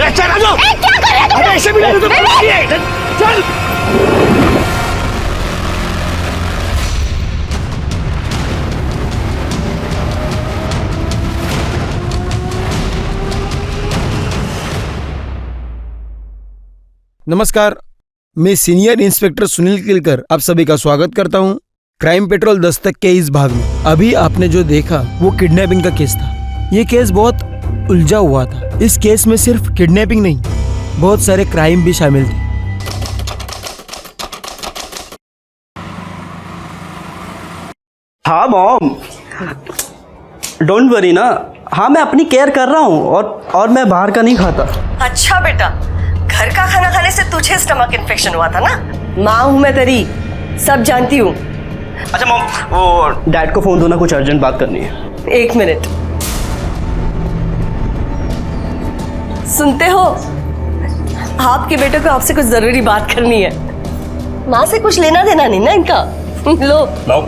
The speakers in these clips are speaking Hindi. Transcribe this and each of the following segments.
चल राजू, क्या कर रहे हो? अबे ऐसे भी नहीं तो चल। नमस्कार, मैं सीनियर इंस्पेक्टर सुनील किलकर आप सभी का स्वागत करता हूं क्राइम पेट्रोल दस्तक के इस भाग में। अभी आपने जो देखा वो किडनैपिंग का केस था। ये केस बहुत उलझा हुआ था। इस केस में सिर्फ किडनैपिंग नहीं, बहुत सारे क्राइम भी शामिल थे। हाँ मॉम, डोंट वरी ना। हाँ मैं अपनी केयर कर रहा हूँ और मैं बाहर का नहीं खाता। अच्छा बेटा, घर का खाना खाने से तुझे स्टमक इन्फेक्शन हुआ था ना। माँ हूँ मैं तेरी, सब जानती हूँ। अच्छा मॉम, वो डैड को फोन दो ना, कुछ अर्जेंट बात करनी है। 1 मिनट। सुनते हो, आपके बेटे को आपसे कुछ जरूरी बात करनी है। माँ से कुछ लेना देना नहीं ना इनका। लो लाओ।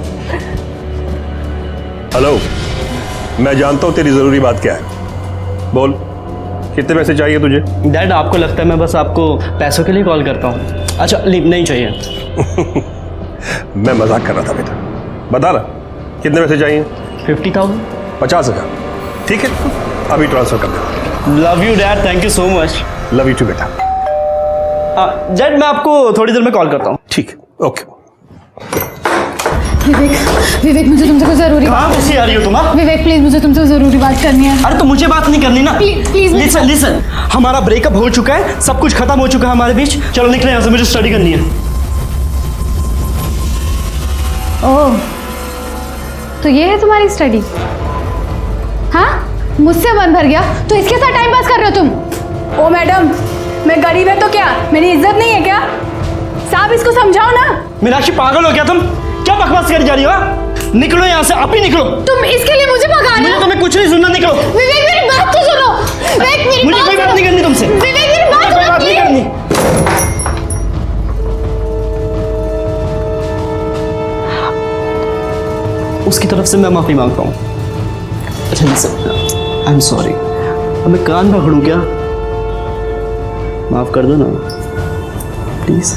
हेलो, मैं जानता हूँ तेरी जरूरी बात क्या है। बोल, कितने पैसे चाहिए तुझे? डैड आपको लगता है मैं बस आपको पैसों के लिए कॉल करता हूँ? अच्छा लीव नहीं चाहिए। मैं मजाक कर रहा था बेटा। बता ना, कितने पैसे चाहिए? 50,000। 50,000। ठीक है, अभी ट्रांसफर कर दे। Love you dad, thank you so much. Love you too बेटा। डैड मैं आपको थोड़ी देर में कॉल करता हूँ। ठीक है, ओके। विवेक मुझे तुमसे कुछ जरूरी कहाँ कैसी आ रही हो तुम? विवेक प्लीज मुझे तुमसे जरूरी बात करनी है। अरे तो मुझे बात नहीं करनी ना। प्लीज लिसन, हमारा ब्रेकअप हो चुका है, सब कुछ खत्म हो चुका है हमारे बीच। चलो निकले यहाँ से, मुझे स्टडी करनी है। ओह, तो ये है तुम्हारी स्टडी? हाँ, मुझसे मन भर गया तो इसके साथ टाइम पास कर रहे हो तुम? ओ मैडम, मैं गरीब है तो क्या मेरी इज्जत नहीं है क्या? साहब इसको समझाओ ना। मीनाक्षी पागल हो क्या तुम? क्या बकवास कर जा रही हो? निकलो यहाँ से, आप ही निकलो। तुम इसके लिए मुझे भगा रहे मुझे हो? तुम्हें कुछ नहीं सुनना, निकलो। विवेक मेरी बात तो सुनो। विवेक मेरी मुझे कोई बात नहीं करनी तुमसे। विवेक मेरी बात कोई सुनो बात नहीं प्लीज। करनी। उसकी तरफ से मैं माफी मांगता हूँ। अच्छा लिसन, आई एम सॉरी। अब मैं कान पकड़ूं क्या? माफ कर दो ना प्लीज।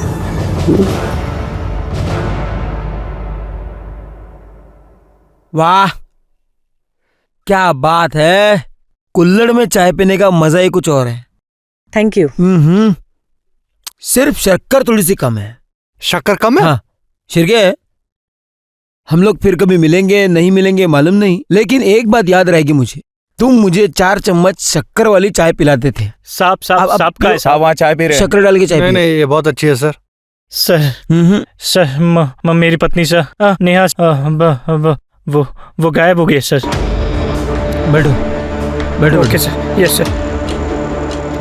वाह, क्या बात है। कुल्हड़ में चाय पीने का मजा ही कुछ और है। Thank you. सिर्फ शक्कर थोड़ी सी कम है। शक्कर कम है? हाँ शिरके, हम लोग फिर कभी मिलेंगे नहीं मिलेंगे मालूम नहीं, लेकिन एक बात याद रहेगी मुझे, तुम मुझे 4 चम्मच शक्कर वाली चाय पिलाते थे। साहब का है साहब, वहाँ चाय पी रहे हैं। शक्कर डाल के चाय नहीं पिए। नहीं, ये बहुत अच्छी है सर। सर मेरी पत्नी सर नेहा वो गायब हो गई है सर। बैठो बैठो। Okay sir. Yes sir.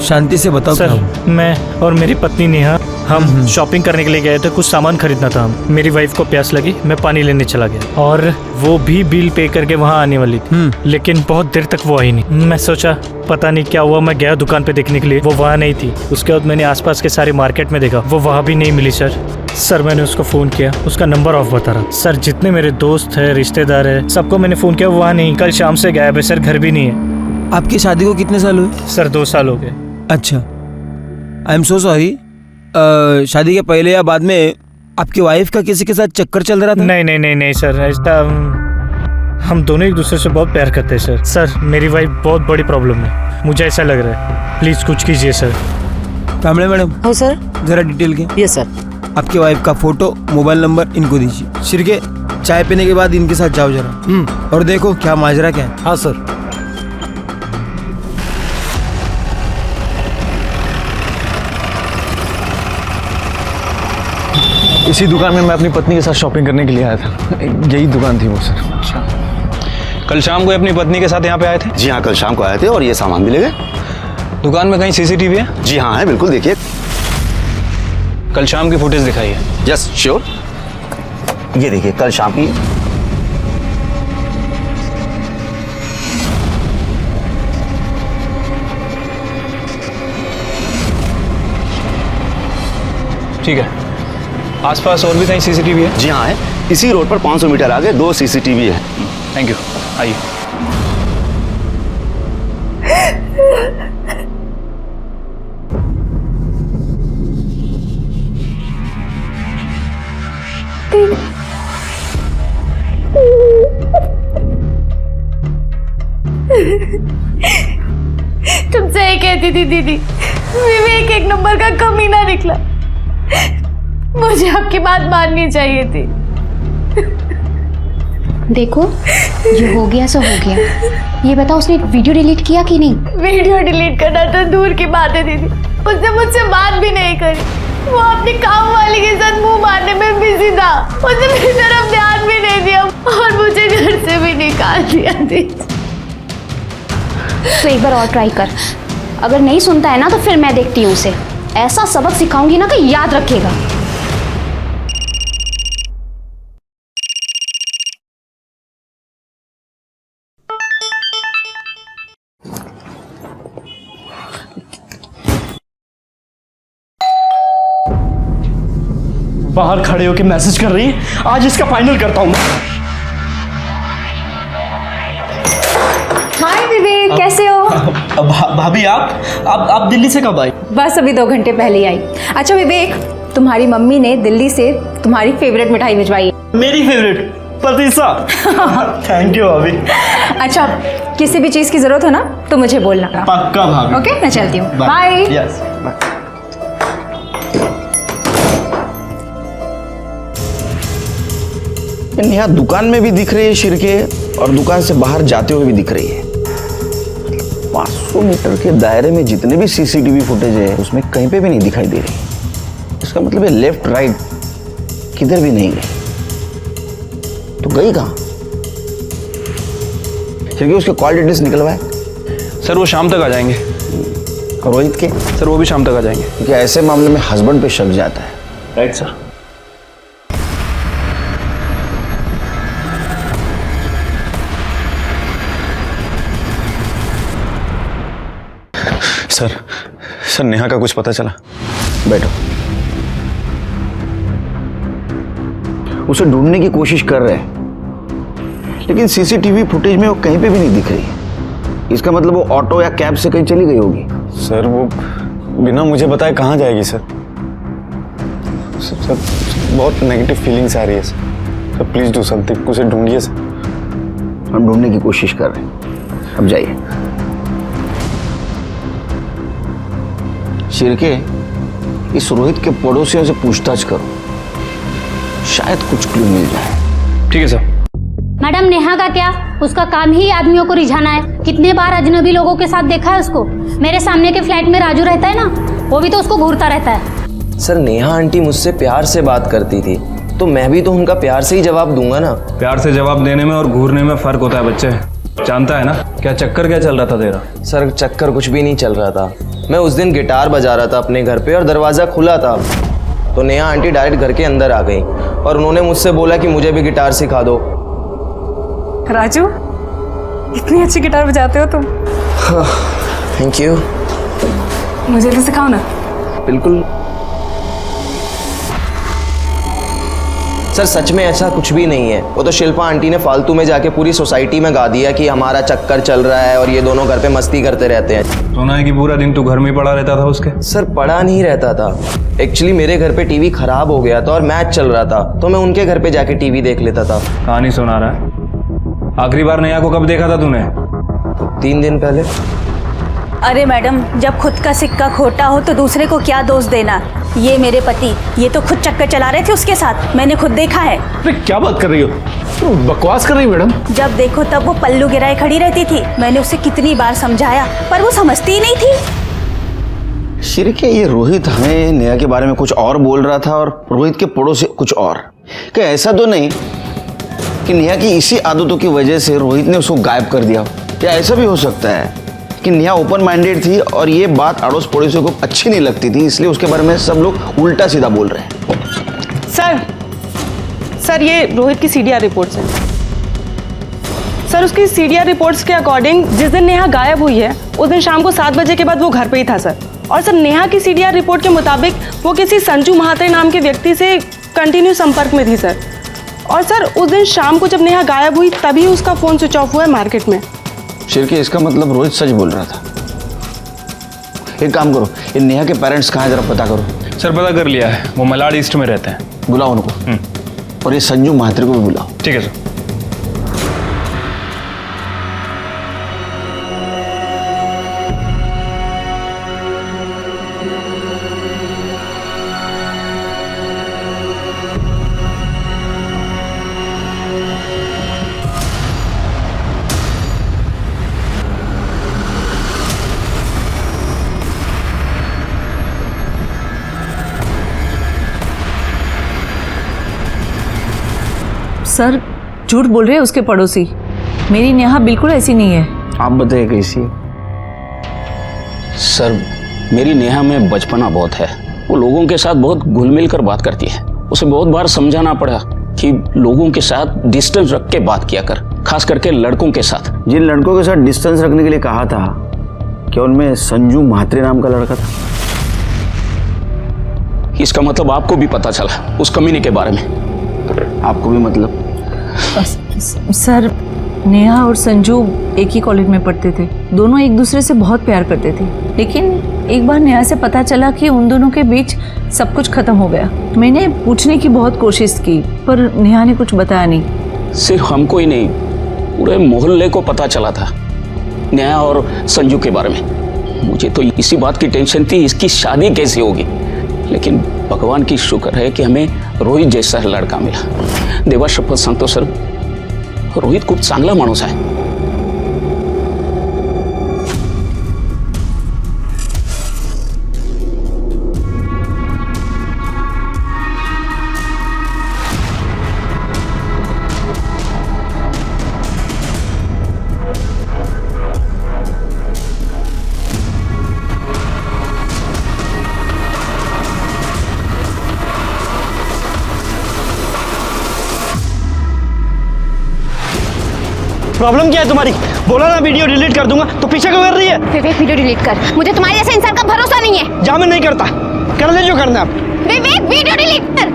शांति से बताओ क्या सर हुआ? मैं और मेरी पत्नी नेहा हम शॉपिंग करने के लिए गए थे, कुछ सामान खरीदना था। मेरी वाइफ को प्यास लगी, मैं पानी लेने चला गया और वो भी बिल पे करके वहाँ आने वाली थी, लेकिन बहुत देर तक वो आई नहीं। मैं सोचा पता नहीं क्या हुआ, मैं गया दुकान पे देखने के लिए, वो वहाँ नहीं थी। उसके बाद मैंने आसपास के सारे मार्केट में देखा, वो वहाँ भी नहीं मिली सर। मैंने उसको फ़ोन किया, उसका नंबर ऑफ बता रहा। सर जितने मेरे दोस्त है, रिश्तेदार है, सबको मैंने फ़ोन किया, वो वहाँ नहीं। कल शाम से गायब है सर, घर भी नहीं है। आपकी शादी को कितने साल हुए? सर 2 साल हो गए। अच्छा, आई एम सो सॉरी। शादी के पहले या बाद में आपकी वाइफ का किसी के साथ चक्कर चल रहा था? नहीं सर, ऐसा हम दोनों एक दूसरे से बहुत प्यार करते हैं सर। मेरी वाइफ बहुत बड़ी प्रॉब्लम है, मुझे ऐसा लग रहा है। प्लीज कुछ कीजिए सर। कामड़े मैडम। हाँ सर। जरा डिटेल के। Yes sir. आपकी वाइफ का फोटो, मोबाइल नंबर इनको दीजिए। शिरके, चाय पीने के बाद इनके साथ जाओ जरा और देखो क्या माजरा क्या है। हाँ सर। इसी दुकान में मैं अपनी पत्नी के साथ शॉपिंग करने के लिए आया था। यही दुकान थी वो सर। अच्छा, कल शाम को अपनी पत्नी के साथ यहाँ पे आए थे? जी हाँ, कल शाम को आए थे और ये सामान भी ले गए। दुकान में कहीं सीसीटीवी है? जी हाँ है, बिल्कुल देखिए। कल शाम की फुटेज दिखाइए। Yes sure. ये देखिए कल शाम की। ठीक है, आसपास और भी कहीं सीसीटीवी है? जी हाँ है, इसी रोड पर 500 मीटर आगे 2 सीसीटीवी है। थैंक यू, आइए। कहती थी दीदी, विवेक एक नंबर का कमीना निकला। मुझे आपकी बात माननी चाहिए थी। देखो, जो हो गया सो हो गया। ये बताओ, उसने वीडियो डिलीट किया कि नहीं? वीडियो डिलीट करना तो दूर की बात है दीदी, उसने मुझसे बात भी नहीं करी। वो अपनी काम वाली के साथ मुंह मारने में बिजी था। उसने मेरी तरफ ध्यान भी नहीं दिया और मुझे घर से भी निकाल दिया दीदी। तो एक बार और ट्राई कर। अगर नहीं सुनता है ना तो फिर मैं देखती हूँ उसे। ऐसा सबक सिखाऊंगी ना कि याद रखेगा। बाहर खड़े होके मैसेज कर रही है, आज इसका फाइनल करता हूँ मैं। हाय विवेक, कैसे हो? भाभी आप दिल्ली से कब आई? बस अभी 2 घंटे पहले ही आई। अच्छा विवेक, तुम्हारी मम्मी ने दिल्ली से तुम्हारी फेवरेट मिठाई भिजवाई है। मेरी फेवरेट पतीसा। थैंक यू भाभी। अच्छा, किसी भी चीज की जरूरत हो ना तो मुझे बोलना। पक्का भाभी। ओके, मैं चलती हूँ। बाय। Yes bye. नेहा दुकान में भी दिख रही है शिरके, और दुकान से बाहर जाते हुए भी दिख रही है। 500 मीटर के दायरे में जितने भी सीसीटीवी फुटेज है उसमें कहीं पे भी नहीं दिखाई दे रही। इसका मतलब है लेफ्ट राइट किधर भी नहीं गई। तो गई कहाँ? शिरके उसके कॉल डिटेल्स निकलवाए। सर वो शाम तक आ जाएंगे। और रोहित के? सर वो भी शाम तक आ जाएंगे। क्योंकि ऐसे मामले में हस्बैंड पे शक जाता है। Right sir. सर नेहा का कुछ पता चला? बैठो। उसे ढूंढने की कोशिश कर रहे हैं, लेकिन सीसीटीवी फुटेज में वो कहीं पे भी नहीं दिख रही। इसका मतलब वो ऑटो या कैब से कहीं चली गई होगी। सर वो बिना मुझे बताए कहाँ जाएगी सर? सर बहुत नेगेटिव फीलिंग्स आ रही है सर। प्लीज डू समथिंग, उसे ढूंढिए सर। हम ढूंढने की कोशिश कर रहे हैं, अब जाइए। शिरके, इस रोहित के पड़ोसियों से पूछताछ करो, शायद कुछ क्लू मिल जाए। ठीक है सर। मैडम, नेहा का क्या? उसका काम ही आदमियों को रिझाना है। कितने बार अजनबी लोगों के साथ देखा है उसको। मेरे सामने के फ्लैट में राजू रहता है ना, वो भी तो उसको घूरता रहता है। सर नेहा आंटी मुझसे प्यार से बात करती थी, तो मैं भी तो उनका प्यार से ही जवाब दूंगा ना। प्यार से जवाब देने में और घूरने में फर्क होता है बच्चे, जानता है ना। क्या चक्कर क्या चल रहा था तेरा? सर चक्कर कुछ भी नहीं चल रहा था। मैं उस दिन गिटार बजा रहा था अपने घर पे और दरवाज़ा खुला था, तो नेहा आंटी डायरेक्ट घर के अंदर आ गई और उन्होंने मुझसे बोला कि मुझे भी गिटार सिखा दो। राजू, इतनी अच्छी गिटार बजाते हो तुम। Thank you. मुझे भी सिखाओ ना। बिल्कुल। सर सच में ऐसा कुछ भी नहीं है। वो तो शिल्पा आंटी ने फालतू में जाके पूरी सोसाइटी में गा दिया कि हमारा चक्कर चल रहा है और ये दोनों घर पे मस्ती करते रहते हैं। सुना है कि पूरा दिन तू घर में पड़ा रहता था उसके? सर पड़ा नहीं रहता था, एक्चुअली मेरे घर पे टीवी खराब हो गया था और मैच चल रहा था, तो मैं उनके घर पे जाके टीवी देख लेता था। कहानी सुना रहा है। आखिरी बार नेहा को कब देखा था तूने? 3 दिन पहले। अरे मैडम, जब खुद का सिक्का खोटा हो तो दूसरे को क्या दोष देना। ये मेरे पति, ये तो खुद चक्कर चला रहे थे उसके साथ, मैंने खुद देखा है। अरे क्या बात कर रही हो? बकवास कर रही मैडम। जब देखो तब वो पल्लू गिराए खड़ी रहती थी। मैंने उसे कितनी बार समझाया पर वो समझती ही नहीं थी। शिरके, ये रोहित हमें नेहा के बारे में कुछ और बोल रहा था और रोहित के पड़ोसी कुछ और। क्या ऐसा तो नहीं कि नेहा की इसी आदतों की वजह से रोहित ने उसको गायब कर दिया? या ऐसा भी हो सकता है कि नेहा ओपन माइंडेड थी और ये बात अड़ोस पड़ोसियों को अच्छी नहीं लगती थी, इसलिए उसके बारे में सब लोग उल्टा सीधा बोल रहे हैं। सर ये रोहित की सीडीआर रिपोर्ट्स हैं। सर उसकी सीडीआर रिपोर्ट्स के अकॉर्डिंग जिस दिन नेहा गायब हुई है उस दिन शाम को 7 बजे के बाद वो घर पे ही था सर। और सर नेहा की सीडीआर रिपोर्ट के मुताबिक वो किसी संजू महात्रे नाम के व्यक्ति से कंटिन्यू संपर्क में थी सर। और सर उस दिन शाम को जब नेहा गायब हुई तभी उसका फ़ोन स्विच ऑफ हुआ है मार्केट में। शिरके, इसका मतलब रोहित सच बोल रहा था। एक काम करो, ये नेहा के पेरेंट्स कहाँ हैं जरा पता करो। सर पता कर लिया है, वो मलाड ईस्ट में रहते हैं। बुलाओ उनको। और ये संजू महात्रे को भी बुलाओ। ठीक है सर। सर झूठ बोल रहे हैं उसके पड़ोसी। मेरी नेहा बिल्कुल ऐसी नहीं है। आप बताइए कैसी? सर मेरी नेहा में बचपना बहुत है। वो लोगों के साथ बहुत घुल मिल कर बात करती है। उसे बहुत बार समझाना पड़ा कि लोगों के साथ डिस्टेंस रख के बात किया कर, खास करके लड़कों के साथ। जिन लड़कों के साथ डिस्टेंस रखने के लिए कहा था, क्या उनमें संजू म्हात्रे नाम का लड़का था? इसका मतलब आपको भी पता चला उस कमीने के बारे में? आपको भी मतलब? सर नेहा और संजू एक ही कॉलेज में पढ़ते थे। दोनों एक दूसरे से बहुत प्यार करते थे, लेकिन एक बार नेहा से पता चला कि उन दोनों के बीच सब कुछ खत्म हो गया। मैंने पूछने की बहुत कोशिश की पर नेहा ने कुछ बताया नहीं। सिर्फ हमको ही नहीं, पूरे मोहल्ले को पता चला था नेहा और संजू के बारे में। मुझे तो इसी बात की टेंशन थी, इसकी शादी कैसे होगी। लेकिन भगवान की शुक्र है कि हमें रोहित जैसा लड़का मिला। देवा शपथ सांगतो सर, रोहित खूप चांगला माणूस आहे। प्रॉब्लम क्या है तुम्हारी? बोला ना वीडियो डिलीट कर दूंगा, तो पीछे क्यों कर रही है? विवेक वीडियो डिलीट कर, मुझे तुम्हारे जैसे इंसान का भरोसा नहीं है। जा, मैं नहीं करता, कर ले जो करना है। विवेक वीडियो डिलीट कर।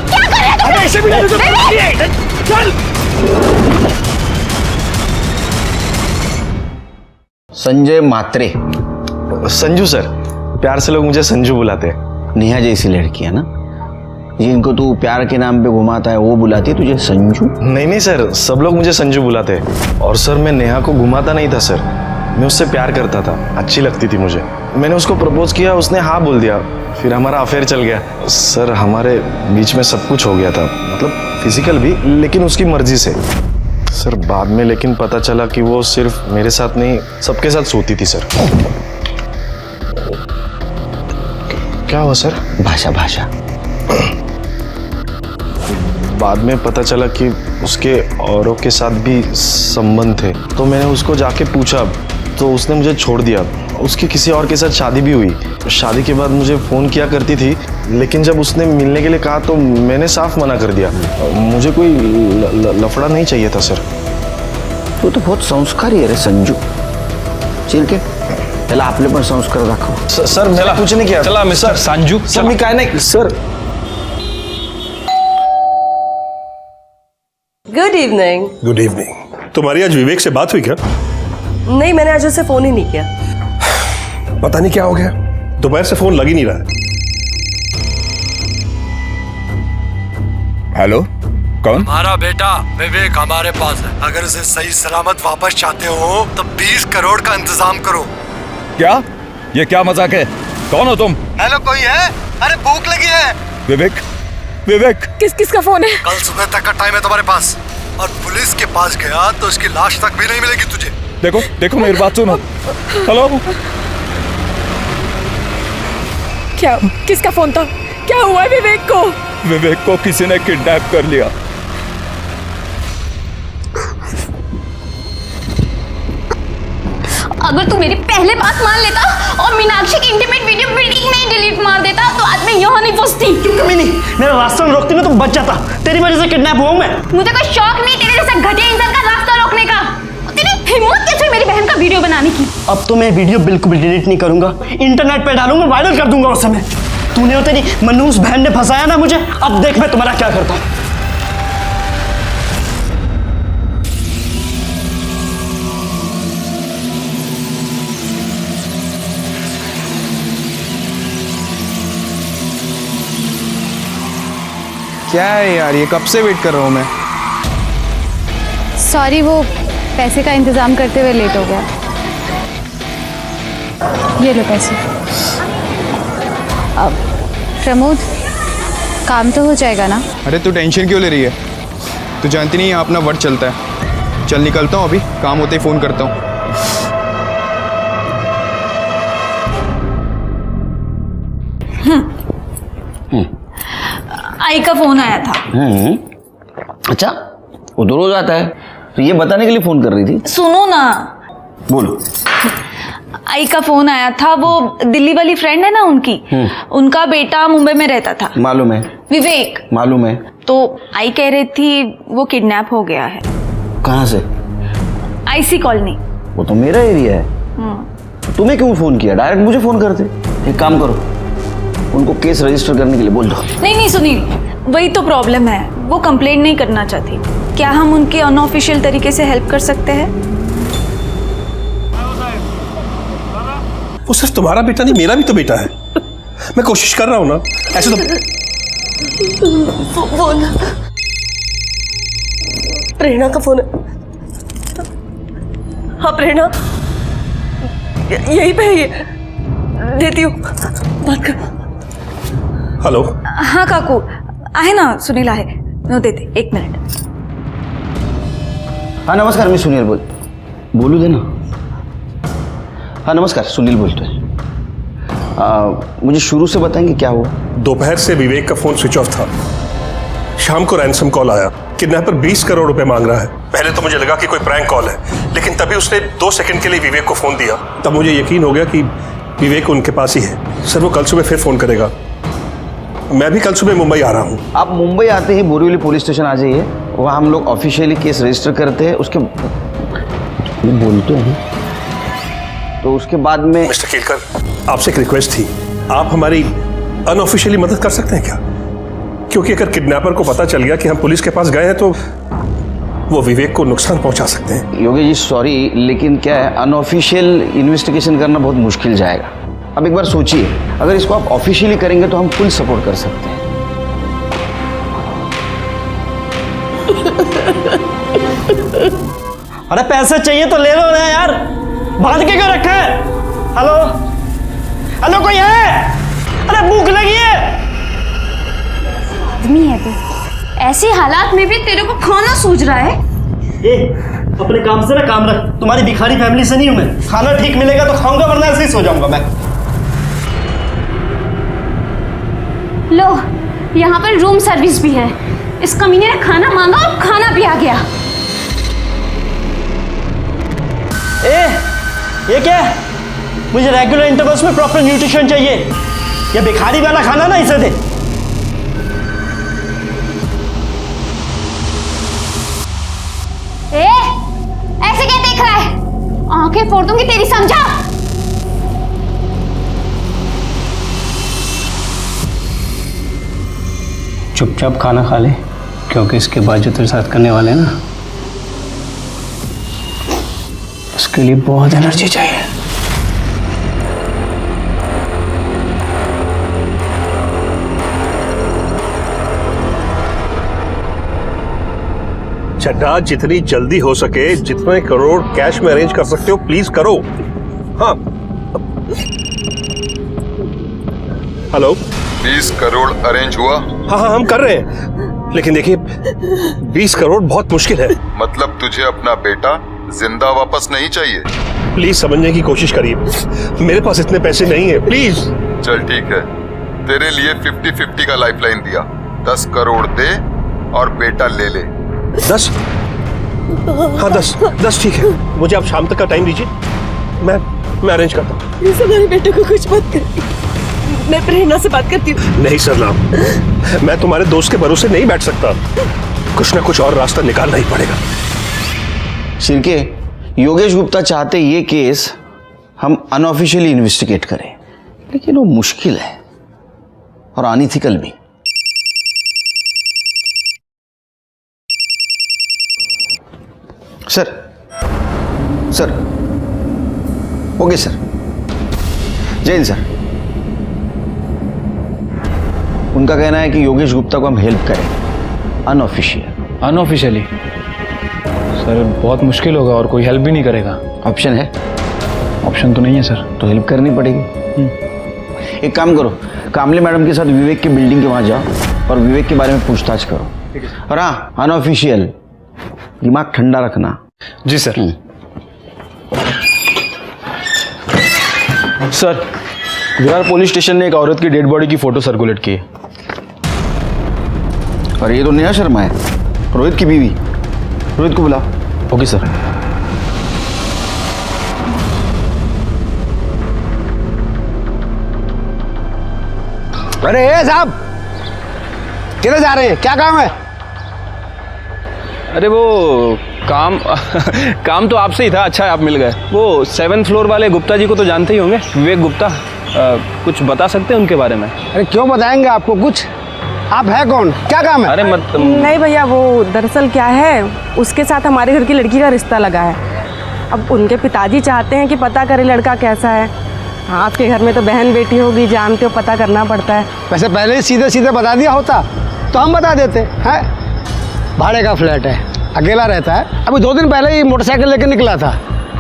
क्या कर रहे हो तुम? ऐसे भी नहीं, चल। संजय म्हात्रे। संजू सर, प्यार से लोग मुझे संजू बुलाते हैं। नेहा जैसी लड़की है ना, जिनको तू प्यार के नाम पे घुमाता है, वो बुलाती है तुझे संजू? नहीं नहीं सर, सब लोग मुझे संजू बुलाते हैं। और सर मैं नेहा को घुमाता नहीं था सर, मैं उससे प्यार करता था, अच्छी लगती थी मुझे। मैंने उसको प्रपोज किया, उसने हाँ बोल दिया, फिर हमारा अफेयर चल गया। सर हमारे बीच में सब कुछ हो गया था, मतलब फिजिकल भी, लेकिन उसकी मर्जी से। सर बाद में लेकिन पता चला कि वो सिर्फ मेरे साथ नहीं, सबके साथ सोती थी सर। क्या हुआ सर? भाषा भाषा। बाद में पता चला कि उसके औरों के साथ भी संबंध थे, तो मैंने उसको जाके पूछा तो उसने मुझे छोड़ दिया। उसकी किसी और के साथ शादी भी हुई। शादी के बाद मुझे फ़ोन किया करती थी, लेकिन जब उसने मिलने के लिए कहा तो मैंने साफ मना कर दिया। मुझे कोई लफड़ा नहीं चाहिए था सर। तू तो बहुत संस्कारी है रे संजू। चल के त्याला आपले पण संस्कार दाखव। सर मैंने कुछ नहीं किया। चला मिस्टर संजू, सर मी काय नाही sir. Good evening. Good evening. तुम्हारी आज विवेक से बात हुई क्या? नहीं, मैंने आज उसे फोन ही नहीं किया। पता नहीं क्या हो गया, दोपहर से फोन लग ही नहीं रहा है। हेलो, कौन? हमारा बेटा विवेक हमारे पास है। अगर उसे सही सलामत वापस चाहते हो तो 20 करोड़ का इंतजाम करो। क्या? ये क्या मजाक है? कौन हो तुम? हेलो, कोई है? अरे भूख लगी है। विवेक, विवेक। किसका फोन है? कल सुबह तक का टाइम है तुम्हारे पास, और पुलिस के पास गया तो उसकी लाश तक भी नहीं मिलेगी तुझे। देखो देखो मेरी बात सुनो। हेलो, क्या? किसका फोन था? क्या हुआ विवेक को? विवेक को किसी ने किडनैप कर लिया। अगर तू मेरी पहले बात मान लेता और मीनाक्षी की इंटीमेट वीडियो बिल्डिंग में ही डिलीट मार देता तो आज मैं यहाँ नहीं फंसती। कमी नहीं, मेरा रास्ता में रोकती ना तो बच जाता। तेरी वजह से किडनैप हुआ हूं मैं। मुझे कोई शौक नहीं तेरे जैसा घटिया इंसान का रास्ता रोकने का। तेरी हिम्मत कैसे हुई मेरी बहन का वीडियो बनाने की? अब तो मैं वीडियो बिल्कुल भी डिलीट नहीं करूंगा, इंटरनेट पे डालूंगा, वायरल कर दूंगा उस समय। तूने और तेरी मनूस बहन ने फंसाया ना मुझे, अब देख मैं तुम्हारा क्या करता हूं। क्या है यार, ये कब से वेट कर रहा हूँ मैं। सॉरी, वो पैसे का इंतजाम करते हुए लेट हो गया। ये लो पैसे। अब प्रमोद, काम तो हो जाएगा ना? अरे तू टेंशन क्यों ले रही है? तू जानती नहीं है अपना वर्ड चलता है। चल निकलता हूँ, अभी काम होते ही फ़ोन करता हूँ। आई का फोन आया था। अच्छा, वो तो रोज आता है, तो ये बताने के लिए फोन कर रही थी? सुनो ना, बोलो। आई का फोन आया था, वो दिल्ली वाली फ्रेंड है ना उनकी, उनका बेटा मुंबई में रहता था। मालूम है। विवेक। मालूम है। तो आई कह रही थी वो किडनैप हो गया है। कहाँ से? IC colony. वो तो मेरा एरिया है। तुम्हें क्यों फोन किया? डायरेक्ट मुझे फोन करते। एक काम करो, उनको केस रजिस्टर करने के लिए बोल दो। नहीं सुनील, वही तो प्रॉब्लम है, वो कंप्लेंट नहीं करना चाहती। क्या हम उनके अनऑफिशियल तरीके से हेल्प कर सकते हैं? वो सिर्फ तुम्हारा बेटा नहीं, मेरा भी तो बेटा है। मैं कोशिश कर रहा हूं ना, ऐसे तो फोन प्रेरणा का फोन है। हाँ प्रेरणा, यही पे है, देती हूँ, बात कर। हेलो। हाँ काकू, आहे ना सुनील आहे, नो देते, 1 मिनट। हाँ नमस्कार, मी सुनील बोलू दे ना। हाँ नमस्कार, सुनील बोलतोय। मुझे शुरू से बताएंगे क्या हुआ? दोपहर से विवेक का फोन स्विच ऑफ था। शाम को रैंसम कॉल आया, किडनैपर 20 करोड़ रुपए मांग रहा है। पहले तो मुझे लगा कि कोई प्रैंक कॉल है, लेकिन तभी उसने 2 सेकंड के लिए विवेक को फोन दिया। तब मुझे यकीन हो गया कि विवेक उनके पास ही है। सर वो कल सुबह फिर फोन करेगा। मैं भी कल सुबह मुंबई आ रहा हूँ। आप मुंबई आते ही बोरीवली पुलिस स्टेशन आ जाइए, वहाँ हम लोग ऑफिशियली केस रजिस्टर करते हैं। उसके बोलते हैं तो उसके बाद में। मिस्टर केलकर, आपसे एक रिक्वेस्ट थी, आप हमारी अनऑफिशियली मदद कर सकते हैं क्या? क्योंकि अगर किडनैपर को पता चल गया कि हम पुलिस के पास गए हैं तो वो विवेक को नुकसान पहुंचा सकते हैं। योगेश जी सॉरी, लेकिन क्या है, अनऑफिशियल इन्वेस्टिगेशन करना बहुत मुश्किल जाएगा। अब एक बार सोचिए, अगर इसको आप ऑफिशियली करेंगे तो हम फुल सपोर्ट कर सकते हैं। अरे पैसे चाहिए तो ले लो ना यार, बांध के क्यों रखा है? हेलो हेलो, कोई है? अरे भूख लगी है। आदमी है तू, ऐसे हालात में भी तेरे को खाना सूझ रहा है? अपने काम से ना काम रख, तुम्हारी भिखारी फैमिली से नहीं हूं मैं। खाना ठीक मिलेगा तो खाऊंगा, वरना ऐसे ही सो जाऊंगा मैं। लो, यहाँ पर रूम सर्विस भी है। इस कमीने ने खाना मांगा और खाना भी आ गया। ये क्या है? मुझे रेगुलर इंटरवल्स में प्रॉपर न्यूट्रिशन चाहिए। ये भिखारी वाला खाना ना इसे दे। ऐसे क्या देख रहा है? आंखें फोड़ दूंगी तेरी, समझा? चुपचाप खाना खा ले, क्योंकि इसके बाद जो तेरे साथ करने वाले हैं ना, उसके लिए बहुत एनर्जी चाहिए। चड्ढा, जितनी जल्दी हो सके, जितने करोड़ कैश में अरेंज कर सकते हो प्लीज करो। हाँ हेलो। 20 करोड़ अरेंज हुआ? हाँ हम कर रहे हैं, लेकिन देखिए 20 करोड़ बहुत मुश्किल है। मतलब तुझे अपना बेटा जिंदा वापस नहीं चाहिए? प्लीज समझने की कोशिश करिए, मेरे पास इतने पैसे नहीं है, प्लीज। चल ठीक है, तेरे लिए 50-50 का लाइफलाइन दिया। 10 करोड़ दे और बेटा ले ले। 10? हाँ 10 ठीक है। मुझे आप शाम तक का टाइम दीजिए, मैं अरेंज करता हूँ। प्लीज हमारे बेटे को कुछ मत कर, मैं प्रेरणा से बात करती हूँ। नहीं सरला, मैं तुम्हारे दोस्त के भरोसे नहीं बैठ सकता। कुछ ना कुछ और रास्ता निकालना ही पड़ेगा। शिर्के, योगेश गुप्ता चाहते ये केस हम अनऑफिशियली इन्वेस्टिगेट करें, लेकिन वो मुश्किल है और अनइथिकल भी। सर ओके सर, जय हिंद सर। उनका कहना है कि योगेश गुप्ता को हम हेल्प करें अनऑफिशियली। सर बहुत मुश्किल होगा और कोई हेल्प भी नहीं करेगा। ऑप्शन है? ऑप्शन तो नहीं है सर। तो हेल्प करनी पड़ेगी। एक काम करो, कामले मैडम के साथ विवेक की बिल्डिंग के वहां जाओ और विवेक के बारे में पूछताछ करो। और हाँ, अनऑफिशियल, दिमाग ठंडा रखना। जी sir. Sir, Virar police station ने एक औरत की डेड बॉडी की फोटो सर्कुलेट की है। और ये तो नेहा शर्मा है, रोहित की बीवी। रोहित को बुलाओ। Okay sir. अरे साहब, किधर जा रहे हैं? क्या काम है? अरे वो काम काम तो आपसे ही था। अच्छा है आप मिल गए। वो 7th फ्लोर वाले गुप्ता जी को तो जानते ही होंगे, विवेक गुप्ता। कुछ बता सकते हैं उनके बारे में? अरे क्यों बताएंगे आपको कुछ? आप है कौन? क्या काम है? अरे मत नहीं भैया, वो दरअसल क्या है, उसके साथ हमारे घर की लड़की का रिश्ता लगा है। अब उनके पिताजी चाहते हैं कि पता करें लड़का कैसा है। आपके घर में तो बहन बेटी होगी, जानते हो, पता करना पड़ता है। वैसे पहले ही सीधे सीधे बता दिया होता तो हम बता देते हैं। भाड़े का फ्लैट है, अकेला रहता है। अभी 2 दिन पहले ही मोटरसाइकिल लेकर निकला था,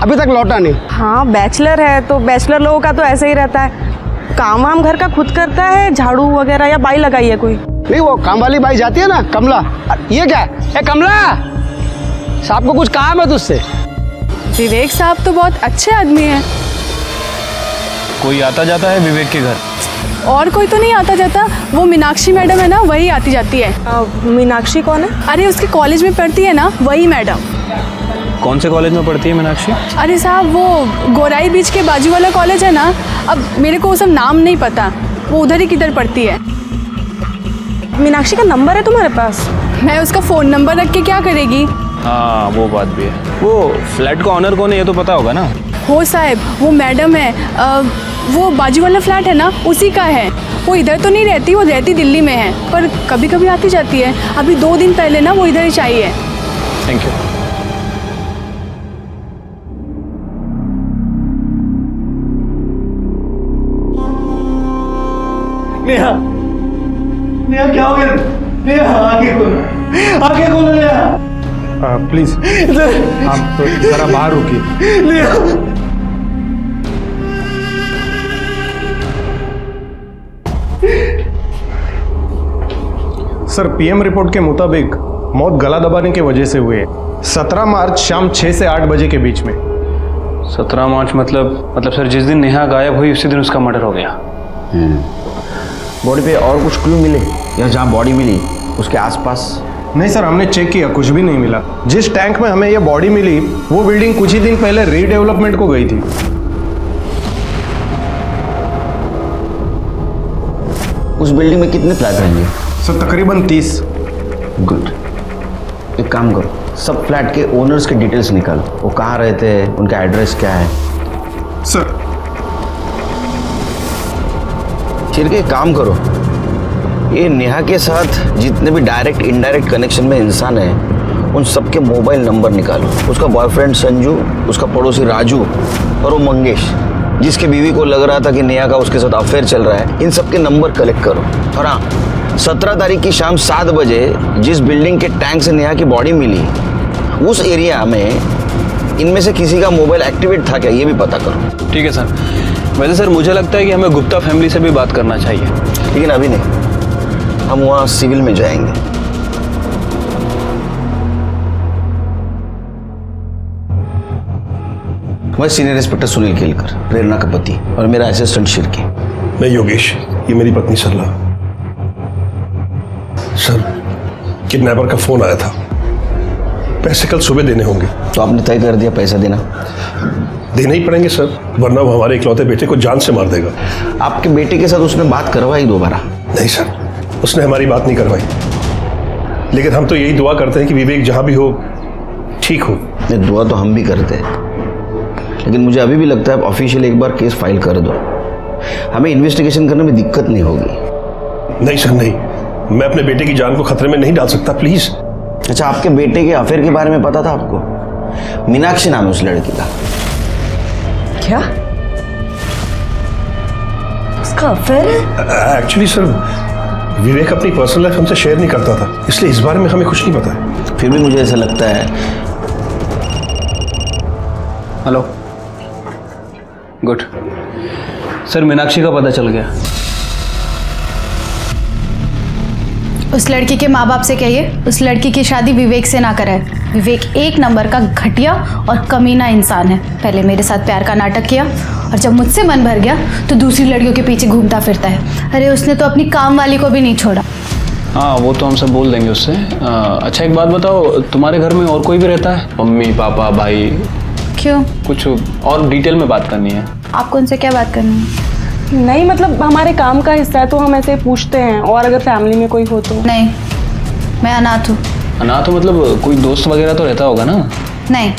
अभी तक लौटा नहीं। हाँ, बैचलर है तो बैचलर लोगों का तो ऐसे ही रहता है। काम वाम घर का खुद करता है, झाड़ू वगैरह, या बाई लगाई है कोई? नहीं, वो काम वाली बाई जाती है ना, कमला। ये क्या है? ए कमला, साहब को कुछ काम है तुझसे? विवेक साहब तो बहुत अच्छे आदमी हैं। कोई आता जाता है विवेक के घर? और कोई तो नहीं आता जाता। वो मीनाक्षी मैडम है ना, वही आती जाती है। मीनाक्षी कौन है? अरे उसके कॉलेज में पढ़ती है ना, वही मैडम। कौन से कॉलेज में पढ़ती है मीनाक्षी? अरे साहब, वो गोराई बीच के बाजू वाला कॉलेज है ना। अब मेरे को वो सब नाम नहीं पता, वो उधर ही किधर पढ़ती है। मीनाक्षी का नंबर है तुम्हारे पास? मैं उसका फ़ोन नंबर रख के क्या करेगी? हाँ, वो बात भी है। वो फ्लैट का ऑनर कौन है ये तो पता होगा ना? हो साहब, वो मैडम है। वो बाजू वाला फ्लैट है ना, उसी का है। वो इधर तो नहीं रहती, वो रहती दिल्ली में है, पर कभी कभी आती जाती है। अभी 2 दिन पहले ना वो इधर ही आई है। Thank you. नेहा, नेहा क्या हो गया? नेहा आगे खोलो, आगे खोलो नेहा। प्लीज आप जरा बाहर रुकिए। नेहा, सर, पीएम रिपोर्ट के मुताबिक मौत गला दबाने की वजह से हुई है। 17 मार्च शाम 6 से 8 बजे के बीच में। 17 मार्च मतलब सर जिस दिन नेहा गायब हुई उसी दिन उसका मर्डर हो गया। बॉडी पे और कुछ क्लू मिले या जहाँ बॉडी मिली उसके आसपास? नहीं सर, हमने चेक किया, कुछ भी नहीं मिला। जिस टैंक में हमें यह बॉडी मिली वो बिल्डिंग कुछ ही दिन पहले रीडेवलपमेंट को गई थी। उस बिल्डिंग में कितने फ्लैट रहेंगे? सर तकरीबन 30। गुड, एक काम करो, सब फ्लैट के ओनर्स के डिटेल्स निकालो। वो कहाँ रहते हैं, उनका एड्रेस क्या है? सर फिर एक काम करो, ये नेहा के साथ जितने भी डायरेक्ट इनडायरेक्ट कनेक्शन में इंसान है उन सबके मोबाइल नंबर निकालो। उसका बॉयफ्रेंड संजू, उसका पड़ोसी राजू और वो मंगेश जिसके बीवी को लग रहा था कि नेहा का उसके साथ अफेयर चल रहा है, इन सबके नंबर कलेक्ट करो। और हाँ, 17 तारीख की शाम 7 बजे जिस बिल्डिंग के टैंक से नेहा की बॉडी मिली उस एरिया में इनमें से किसी का मोबाइल एक्टिवेट था क्या, ये भी पता करो। ठीक है सर। वैसे सर मुझे लगता है कि हमें गुप्ता फैमिली से भी बात करना चाहिए। लेकिन अभी नहीं, हम वहाँ सिविल में जाएंगे। मैं सीनियर इंस्पेक्टर सुनील केलकर, प्रेरणा का पति, और मेरा असिस्टेंट शिर्के। मैं योगेश, ये मेरी पत्नी सरला। सर, किडनैपर का फोन आया था, पैसे कल सुबह देने होंगे। तो आपने तय कर दिया पैसा देना? देना ही पड़ेंगे सर, वरना वो हमारे इकलौते बेटे को जान से मार देगा। आपके बेटे के साथ उसने बात करवाई दोबारा? नहीं सर, उसने हमारी बात नहीं करवाई। लेकिन हम तो यही दुआ करते हैं कि विवेक जहां भी हो ठीक हो। नहीं, दुआ तो हम भी करते हैं, लेकिन मुझे अभी भी लगता है ऑफिशियल एक बार केस फाइल कर दो, हमें इन्वेस्टिगेशन करने में दिक्कत नहीं होगी। नहीं सर नहीं, मैं अपने बेटे की जान को खतरे में नहीं डाल सकता, प्लीज। अच्छा, आपके बेटे के अफेयर के बारे में पता था आपको? मीनाक्षी नाम है उस लड़की का। क्या उसका अफेयर है? एक्चुअली सर, विवेक अपनी पर्सनल लाइफ हमसे शेयर नहीं करता था, इसलिए इस बारे में हमें कुछ नहीं पता है। फिर भी मुझे ऐसा लगता है। हेलो, गुड सर, मीनाक्षी का पता चल गया। उस लड़की के माँ बाप से कहिए उस लड़की की शादी विवेक से ना कराए। विवेक 1 नंबर का घटिया और कमीना इंसान है। पहले मेरे साथ प्यार का नाटक किया और जब मुझसे मन भर गया तो दूसरी लड़कियों के पीछे घूमता फिरता है। अरे उसने तो अपनी काम वाली को भी नहीं छोड़ा। हाँ वो तो हम सब बोल देंगे उससे। अच्छा एक बात बताओ, तुम्हारे घर में और कोई भी रहता है? मम्मी पापा भाई? क्यों? कुछ और डिटेल में बात करनी है। आपको उनसे क्या बात करनी है? नहीं मतलब हमारे काम का हिस्सा है तो हम ऐसे पूछते हैं, और अगर फैमिली में कोई हो तो। नहीं, मैं अनाथ हूँ। अनाथ हो मतलब कोई दोस्त वगैरह तो रहता होगा ना? नहीं,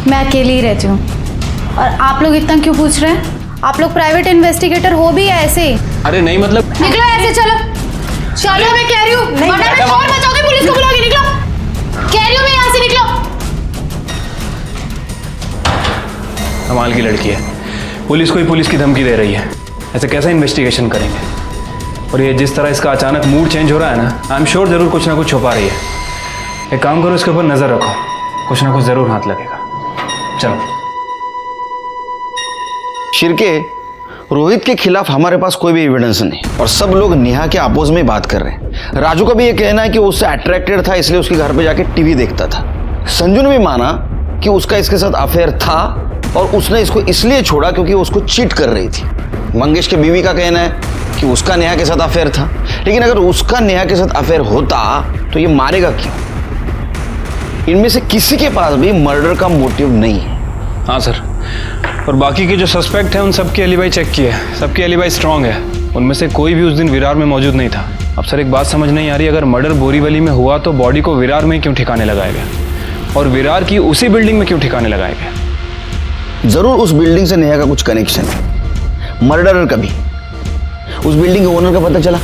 मैं अकेली ही रहती हूँ। और आप लोग इतना क्यों पूछ रहे हैं? आप लोग प्राइवेट इन्वेस्टिगेटर हो भी या ऐसे ही? अरे नहीं मतलब निकलो ऐसे, चलो चलो, मैं कह रही हूँ, वरना मैं शोर मचाऊंगी, पुलिस को बुलाऊंगी। निकलो, कह रही हूँ मैं, यहाँ से निकलो। कमाल की लड़की है, पुलिस को ही पुलिस की धमकी दे रही है। ऐसे कैसे इन्वेस्टिगेशन करेंगे? और ये जिस तरह इसका अचानक मूड चेंज हो रहा है ना, आई एम श्योर जरूर कुछ ना कुछ छुपा रही है। एक काम करो, इसके ऊपर नजर रखो, कुछ ना कुछ जरूर हाथ लगेगा। चलो। शिरके, रोहित के खिलाफ हमारे पास कोई भी एविडेंस नहीं और सब लोग नेहा के अपोज में बात कर रहे हैं। राजू का भी ये कहना है कि वो उससे अट्रैक्टेड था, इसलिए उसके घर पे जाके टीवी देखता था। संजू ने भी माना कि उसका इसके साथ अफेयर था और उसने इसको इसलिए छोड़ा क्योंकि उसको चीट कर रही थी। मंगेश के बीवी का कहना है कि उसका नेहा के साथ अफेयर था, लेकिन अगर उसका नेहा के साथ अफेयर होता तो ये मारेगा क्यों? इनमें से किसी के पास भी मर्डर का मोटिव नहीं है। हाँ सर, और बाकी के जो सस्पेक्ट हैं उन सबकी एलिबाई चेक की है, सबकी एलिबाई स्ट्रांग है। उनमें से कोई भी उस दिन विरार में मौजूद नहीं था। अब सर एक बात समझ नहीं आ रही, अगर मर्डर बोरीवली में हुआ तो बॉडी को विरार में क्यों ठिकाने लगाया गया, और विरार की उसी बिल्डिंग में क्यों ठिकाने लगाया गया? जरूर उस बिल्डिंग से नेहा का कुछ कनेक्शन है, मर्डरर का भी। उस बिल्डिंग के ओनर का पता चला?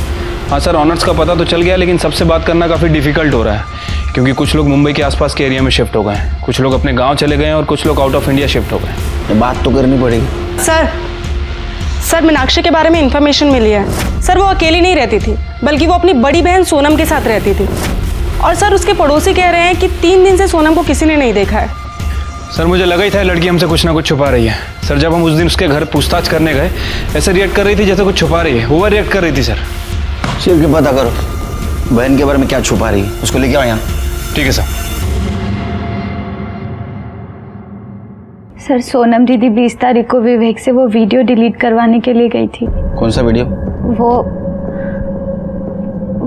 हाँ सर, ऑनर्स का पता तो चल गया, लेकिन सबसे बात करना काफ़ी डिफिकल्ट हो रहा है क्योंकि कुछ लोग मुंबई के आसपास के एरिया में शिफ्ट हो गए हैं, कुछ लोग अपने गांव चले गए हैं और कुछ लोग आउट ऑफ इंडिया शिफ्ट हो गए। बात तो करनी पड़ेगी। सर मीनाक्षी के बारे में इंफॉर्मेशन मिली है। सर वो अकेली नहीं रहती थी, बल्कि वो अपनी बड़ी बहन सोनम के साथ रहती थी। और सर उसके पड़ोसी कह रहे हैं कि 3 दिन से सोनम को किसी ने नहीं देखा है। सर मुझे लगा ही था लड़की हमसे कुछ ना कुछ छुपा रही है। सर जब हम उस दिन उसके घर पूछताछ करने गए, ऐसे रिएक्ट कर रही थी जैसे कुछ छुपा रही है, ओवर रिएक्ट कर रही थी। सर सिर्फ के पता करो बहन के बारे में क्या छुपा रही है, उसको लेके आओ यहाँ। ठीक है सर। सर सोनम दीदी 20 तारीख को विवेक से वो वीडियो डिलीट करवाने के लिए गई थी। कौन सा वीडियो?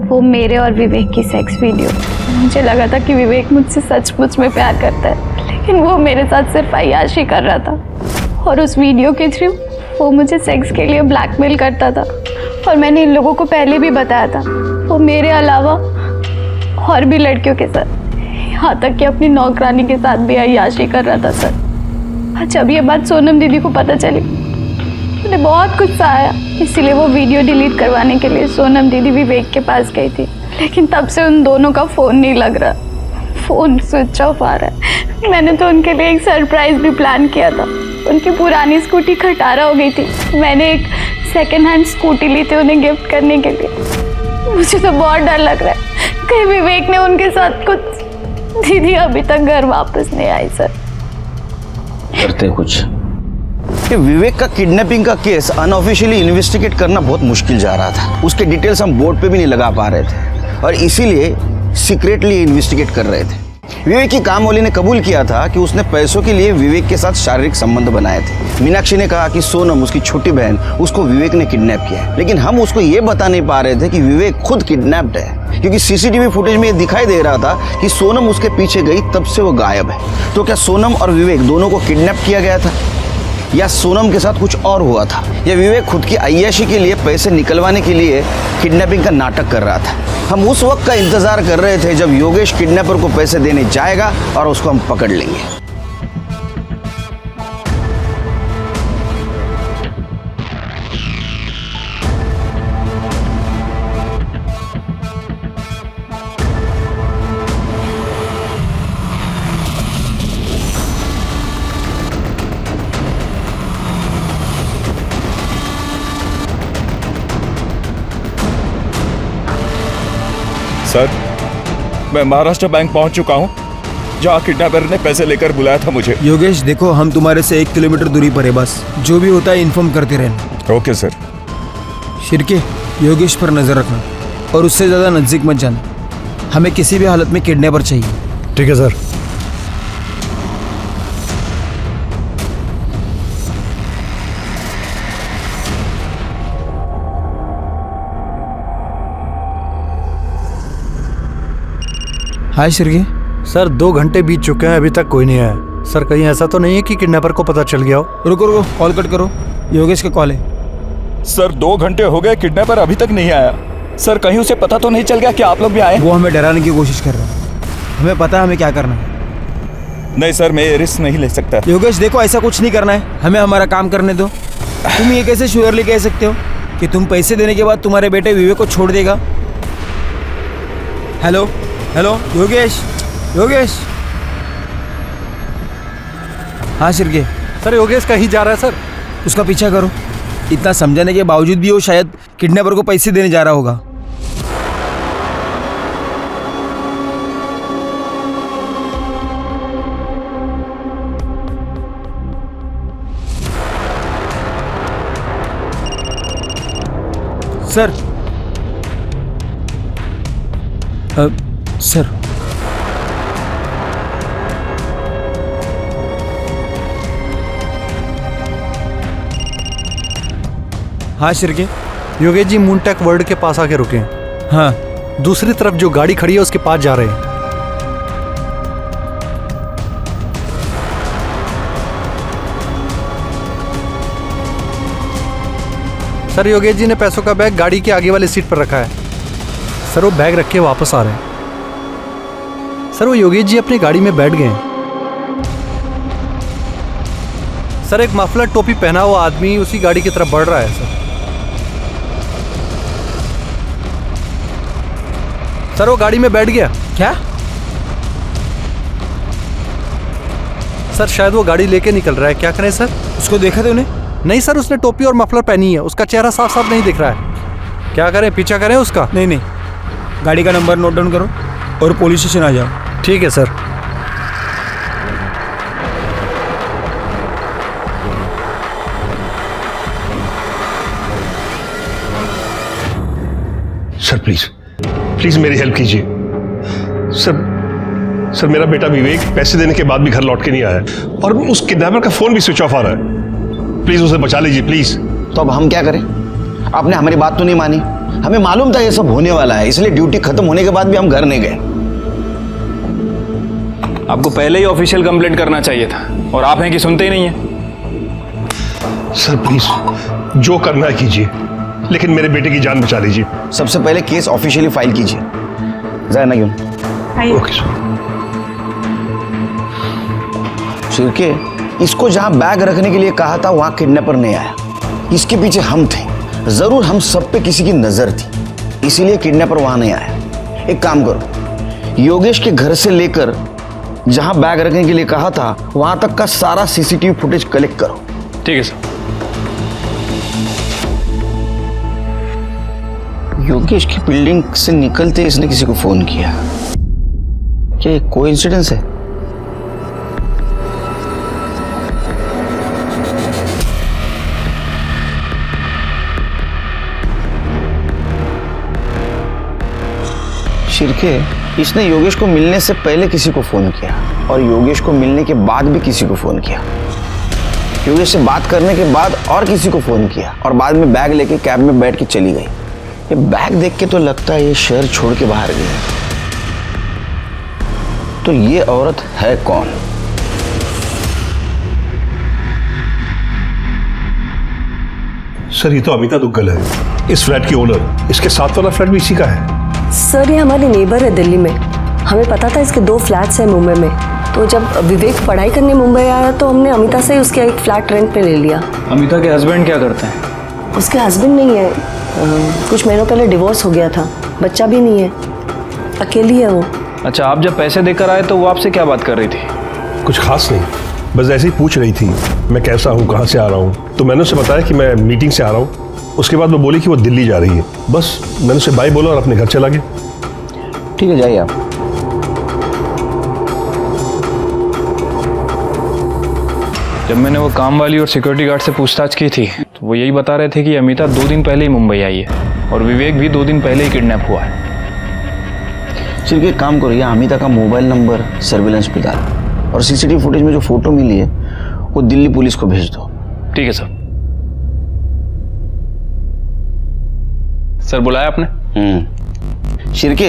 वो मेरे और विवेक की सेक्स वीडियो। मुझे लगा था कि विवेक मुझसे सचमुच में प्यार करता है, लेकिन वो मेरे साथ सिर्फ अय्याशी कर रहा था और उस वीडियो के थ्रू वो मुझे सेक्स के लिए ब्लैकमेल करता था। और मैंने इन लोगों को पहले भी बताया था, वो मेरे अलावा और भी लड़कियों के साथ, यहाँ तक कि अपनी नौकरानी के साथ भी अय्याशी कर रहा था। सर जब ये बात सोनम दीदी को पता चली, मुझे बहुत गुस्सा आया, इसीलिए वो वीडियो डिलीट करवाने के लिए सोनम दीदी विवेक के पास गई थी। लेकिन तब से उन दोनों का फ़ोन नहीं लग रहा, फ़ोन स्विच ऑफ आ रहा है। मैंने तो उनके लिए एक सरप्राइज़ भी प्लान किया था। उनकी पुरानी स्कूटी खटारा हो गई थी, मैंने एक सेकेंड हैंड स्कूटी ली थी उन्हें गिफ्ट करने के लिए। मुझे तो बहुत डर लग रहा है कहीं विवेक ने उनके साथ कुछ। दीदी अभी तक घर वापस नहीं आई। सर करते कुछ। ये विवेक का किडनैपिंग का केस अनऑफिशियली इन्वेस्टिगेट करना बहुत मुश्किल जा रहा था। उसके डिटेल्स हम बोर्ड पे भी नहीं लगा पा रहे थे और इसीलिए सीक्रेटली इन्वेस्टिगेट कर रहे थे। विवेक की कामवाली ने कबूल किया था कि उसने पैसों के लिए विवेक के साथ शारीरिक संबंध बनाए थे। मीनाक्षी ने कहा कि सोनम उसकी छोटी बहन, उसको विवेक ने किडनैप किया है, लेकिन हम उसको ये बता नहीं पा रहे थे कि विवेक खुद किडनैप्ड है, क्योंकि सीसीटीवी फुटेज में ये दिखाई दे रहा था कि सोनम उसके पीछे गई, तब से वो गायब है। तो क्या सोनम और विवेक दोनों को किडनैप किया गया था, या सोनम के साथ कुछ और हुआ था, या विवेक खुद की अय्याशी के लिए पैसे निकलवाने के लिए किडनैपिंग का नाटक कर रहा था? हम उस वक्त का इंतजार कर रहे थे जब योगेश किडनैपर को पैसे देने जाएगा और उसको हम पकड़ लेंगे। सर, मैं महाराष्ट्र बैंक पहुंच चुका हूं, जहां किडनैपर ने पैसे लेकर बुलाया था मुझे। योगेश देखो, हम तुम्हारे से 1 किलोमीटर दूरी पर है, बस जो भी होता है इन्फॉर्म करते रहना। Okay sir. शिरके, योगेश पर नजर रखना और उससे ज्यादा नजदीक मत जाना। हमें किसी भी हालत में किडनैपर चाहिए। ठीक है सर। हाय शिरके। सर 2 घंटे बीत चुके हैं, अभी तक कोई नहीं आया। सर कहीं ऐसा तो नहीं है कि किडनैपर को पता चल गया हो? रुको रुको, कॉल कट करो, योगेश का कॉल है। सर 2 घंटे हो गए, किडनैपर अभी तक नहीं आया। सर कहीं उसे पता तो नहीं चल गया कि आप लोग भी आए? वो हमें डराने की कोशिश कर रहा है, हमें पता है हमें क्या करना है। नहीं सर, मैं ये रिस्क नहीं ले सकता। योगेश देखो, ऐसा कुछ नहीं करना है, हमें हमारा काम करने दो। तुम ये कैसे श्योरली कह सकते हो कि तुम पैसे देने के बाद तुम्हारे बेटे विवेक को छोड़ देगा? Hello hello Yogesh, Yogesh. हाँ शिरके। सर योगेश कहीं जा रहा है सर। उसका पीछा करो। इतना समझाने के बावजूद भी वो शायद किडनैपर को पैसे देने जा रहा होगा। सर सर हाँ शिरके। योगेश जी मूनटेक वर्ल्ड के पास आके रुके हैं। हाँ। दूसरी तरफ जो गाड़ी खड़ी है उसके पास जा रहे हैं। सर योगेश जी ने पैसों का बैग गाड़ी के आगे वाली सीट पर रखा है। सर वो बैग रख के वापस आ रहे हैं। सर वो योगेश जी अपनी गाड़ी में बैठ गए हैं। सर एक मफलर टोपी पहना हुआ आदमी उसी गाड़ी की तरफ बढ़ रहा है। सर वो गाड़ी में बैठ गया। क्या? सर शायद वो गाड़ी लेके निकल रहा है। क्या करें सर? उसको देखा तूने? नहीं सर, उसने टोपी और मफलर पहनी है, उसका चेहरा साफ साफ नहीं दिख रहा है। क्या करें, पीछा करें उसका? नहीं नहीं, गाड़ी का नंबर नोट डाउन करो और पुलिस स्टेशन आ जाओ। ठीक है सर। सर प्लीज प्लीज मेरी हेल्प कीजिए। सर मेरा बेटा विवेक पैसे देने के बाद भी घर लौट के नहीं आया और उस किडनैपर का फोन भी स्विच ऑफ आ रहा है। प्लीज उसे बचा लीजिए प्लीज। तो अब हम क्या करें? आपने हमारी बात तो नहीं मानी। हमें मालूम था ये सब होने वाला है, इसलिए ड्यूटी खत्म होने के बाद भी हम घर नहीं गए। आपको पहले ही ऑफिशियल कंप्लेंट करना चाहिए था और आप हैं कि सुनते ही नहीं है। सर प्लीज जो करना है कीजिए, लेकिन मेरे बेटे की जान बचा लीजिए। सबसे पहले केस ऑफिशियली फाइल कीजिए। जाना क्यों? Okay sir. शिरके, इसको जहां बैग रखने के लिए कहा था वहां किडनैपर नहीं आया। इसके पीछे हम थे। जरूर हम सब पे किसी की नजर थी, इसीलिए किडनैपर वहां नहीं आया। एक काम करो, योगेश के घर से लेकर जहां बैग रखने के लिए कहा था वहां तक का सारा सीसीटीवी फुटेज कलेक्ट करो। ठीक है सर। योगेश की बिल्डिंग से निकलते इसने किसी को फोन किया। क्या ये कोइंसिडेंस है? शिरके, इसने योगेश को मिलने से पहले किसी को फोन किया और योगेश को मिलने के बाद भी किसी को फोन किया। योगेश से बात करने के बाद और किसी को फोन किया और बाद में बैग लेके कैब में बैठ के चली गई। ये बैग देख के तो लगता है ये शहर छोड़ के बाहर गई। तो ये औरत है कौन? सर ये तो अमिता दुग्गल है, इस फ्लैट की ओनर। इसके साथ वाला फ्लैट भी इसी का है। सर ये हमारी नेबर है दिल्ली में। हमें पता था इसके 2 फ्लैट्स हैं मुंबई में, तो जब विवेक पढ़ाई करने मुंबई आया तो हमने अमिता से उसका एक फ्लैट रेंट पे ले लिया। अमिता के हस्बैंड क्या करते हैं? उसके हस्बैंड नहीं है, कुछ महीनों पहले डिवोर्स हो गया था, बच्चा भी नहीं है, अकेली है वो। अच्छा, आप जब पैसे देकर आए तो वो आपसे क्या बात कर रही थी? कुछ खास नहीं, बस ऐसे ही पूछ रही थी मैं कैसा हूँ, कहाँ से आ रहा हूँ। तो मैंने उसे बताया कि मैं मीटिंग से आ रहा हूँ। उसके बाद वो बोली कि वो दिल्ली जा रही है। बस मैंने उसे बाय बोला और अपने घर चला गया। ठीक है, जाइए आप। जब मैंने वो काम वाली और सिक्योरिटी गार्ड से पूछताछ की थी तो वो यही बता रहे थे कि अमिता 2 दिन पहले ही मुंबई आई है और विवेक भी 2 दिन पहले ही किडनैप हुआ है। चलिए एक काम करो, यहाँ अमिता का मोबाइल नंबर सर्विलेंस पे डालो और सीसीटीवी फुटेज में जो फोटो मिली है वो दिल्ली पुलिस को भेज दो। ठीक है सर। सर बुलाया आपने? शिरके,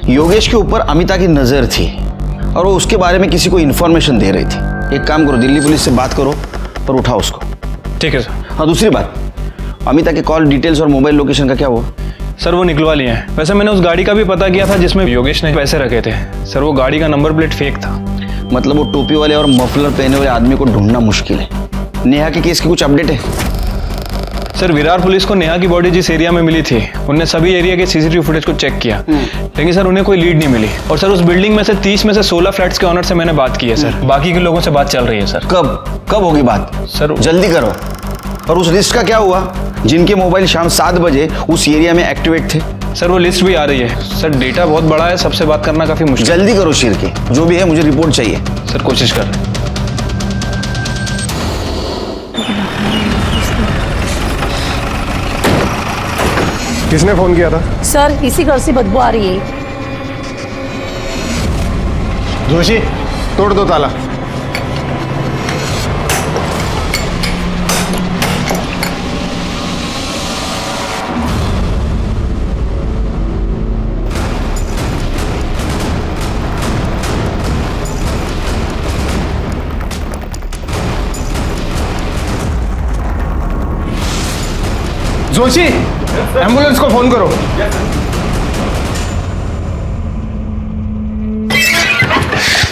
योगेश के ऊपर अमिता की नजर थी और वो उसके बारे में किसी को इन्फॉर्मेशन दे रही थी। एक काम करो, दिल्ली पुलिस से बात करो और उठाओ उसको। ठीक है सर। हाँ, दूसरी बात, अमिता के कॉल डिटेल्स और मोबाइल लोकेशन का क्या हुआ? सर वो निकलवा लिए हैं। वैसे मैंने उस गाड़ी का भी पता किया था जिसमें योगेश ने पैसे रखे थे। सर वो गाड़ी का नंबर प्लेट फेक था। मतलब वो टोपी वाले और मफलर पहने वाले आदमी को ढूंढना मुश्किल है। नेहा के केस की कुछ अपडेट है? सर विरार पुलिस को नेहा की बॉडी जिस एरिया में मिली थी उनने सभी एरिया के सीसीटीवी फुटेज को चेक किया, लेकिन सर उन्हें कोई लीड नहीं मिली। और सर उस बिल्डिंग में से 30 में से 16 फ्लैट्स के ऑनर से मैंने बात की है सर। बाकी के लोगों से बात चल रही है सर। कब होगी बात? सर जल्दी करो। और उस लिस्ट का क्या हुआ जिनके मोबाइल शाम 7 बजे उस एरिया में एक्टिवेट थे? सर वो लिस्ट भी आ रही है सर। डेटा बहुत बड़ा है, सबसे बात करना काफी मुश्किल। जल्दी करो शेर के, जो भी है मुझे रिपोर्ट चाहिए। सर कोशिश कर रहे हैं। किसने फोन किया था? सर इसी घर से बदबू आ रही है। जोशी, तोड़ दो ताला। जोशी, एम्बुलेंस को फोन करो।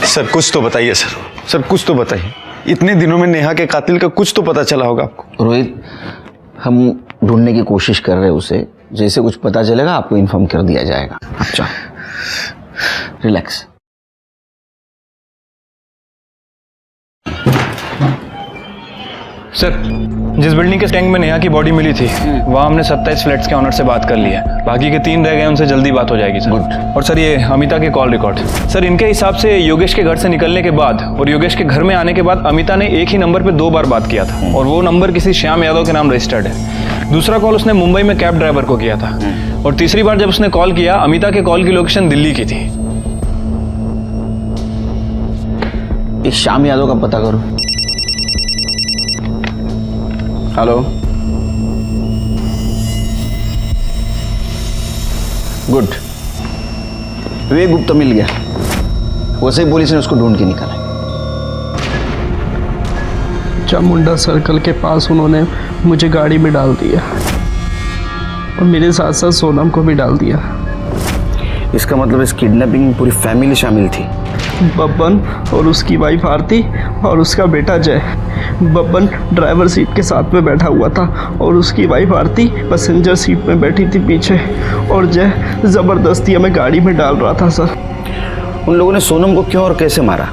सर कुछ तो बताइए सर कुछ तो बताइए। इतने दिनों में नेहा के कातिल का कुछ तो पता चला होगा आपको। रोहित, हम ढूंढने की कोशिश कर रहे हैं उसे। जैसे कुछ पता चलेगा आपको इन्फॉर्म कर दिया जाएगा। अच्छा, रिलैक्स। सर जिस बिल्डिंग के टैंक में नेहा की बॉडी मिली थी वहाँ हमने 27 फ्लैट्स के ऑनर से बात कर ली है। बाकी के 3 रह गए, उनसे जल्दी बात हो जाएगी सर। और सर ये अमिता के कॉल रिकॉर्ड सर, इनके हिसाब से योगेश के घर से निकलने के बाद और योगेश के घर में आने के बाद अमिता ने एक ही नंबर पे 2 बार बात किया था और वो नंबर किसी श्याम यादव के नाम रजिस्टर्ड है। दूसरा कॉल उसने मुंबई में कैब ड्राइवर को किया था और तीसरी बार जब उसने कॉल किया अमिता के कॉल की लोकेशन दिल्ली की थी। एक श्याम यादव का पता करो। Hello, good. विवेक गुप्ता मिल गया। वैसे ही पुलिस ने उसको ढूंढ के निकाला। चामुंडा सर्कल के पास उन्होंने मुझे गाड़ी में डाल दिया और मेरे साथ साथ सोनम को भी डाल दिया। इसका मतलब इस किडनैपिंग में पूरी फैमिली शामिल थी। बब्बन और उसकी वाइफ आरती और उसका बेटा जय। बब्बन ड्राइवर सीट के साथ में बैठा हुआ था और उसकी वाइफ आरती पैसेंजर सीट में बैठी थी पीछे, और जय ज़बरदस्ती हमें गाड़ी में डाल रहा था सर। उन लोगों ने सोनम को क्यों और कैसे मारा?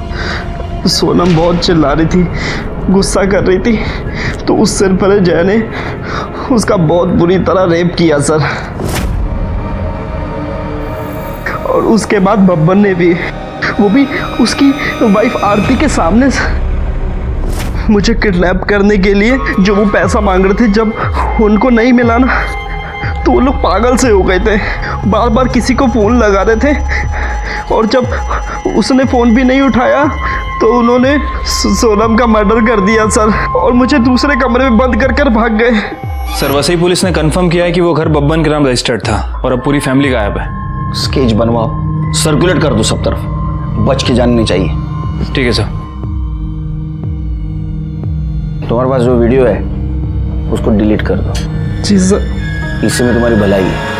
सोनम बहुत चिल्ला रही थी, गुस्सा कर रही थी, तो उस सिर पर जय ने उसका बहुत बुरी तरह रेप किया सर। और उसके बाद बब्बन ने भी, वो भी उसकी वाइफ आरती के सामने मुझे किडनैप करने के लिए जो वो पैसा मांग रहे थे, जब उनको नहीं मिला ना तो वो लोग पागल से हो गए थे। बार बार किसी को फ़ोन लगा रहे थे और जब उसने फ़ोन भी नहीं उठाया तो उन्होंने सोनम का मर्डर कर दिया सर, और मुझे दूसरे कमरे में बंद कर कर भाग गए। सर वसई पुलिस ने कंफर्म किया है कि वो घर बब्बन के नाम रजिस्टर्ड था और अब पूरी फैमिली गायब है। स्केच बनवाओ, सर्कुलेट कर दो सब तरफ, बच के जाननी चाहिए। ठीक है सर। तुम्हारे पास जो वीडियो है उसको डिलीट कर दो। जी सर। इससे में तुम्हारी भलाई है।